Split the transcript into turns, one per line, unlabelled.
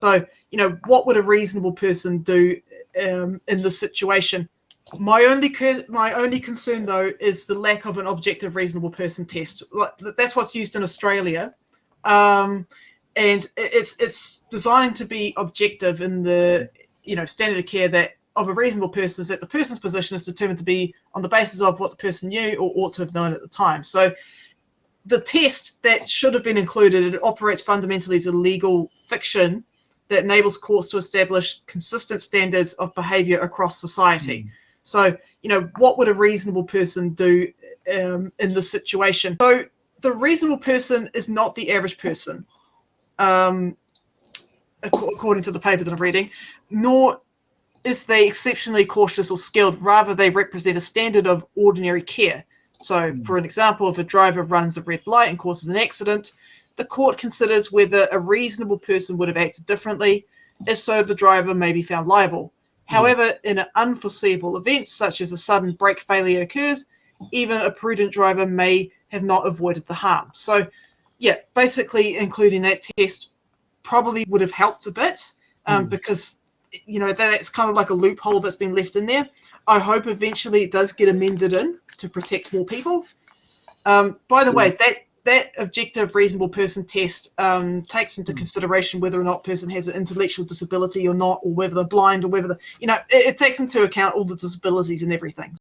So, what would a reasonable person do in this situation? My only concern, though, is the lack of an objective reasonable person test. That's what's used in Australia, and it's designed to be objective in the standard of care that of a reasonable person is that the person's position is determined to be on the basis of what the person knew or ought to have known at the time. So the test that should have been included, it operates fundamentally as a legal fiction that enables courts to establish consistent standards of behavior across society. So, what would a reasonable person do in this situation? So the reasonable person is not the average person, according to the paper that I'm reading, nor is they exceptionally cautious or skilled. Rather, they represent a standard of ordinary care. So, for an example, if a driver runs a red light and causes an accident, the court considers whether a reasonable person would have acted differently, if so the driver may be found liable. However, in an unforeseeable event, such as a sudden brake failure occurs, even a prudent driver may have not avoided the harm. So, yeah, basically including that test probably would have helped a bit because, that's kind of like a loophole that's been left in there. I hope eventually it does get amended in to protect more people. By the way, that objective reasonable person test takes into consideration whether or not a person has an intellectual disability or not, or whether they're blind, or whether it takes into account all the disabilities and everything.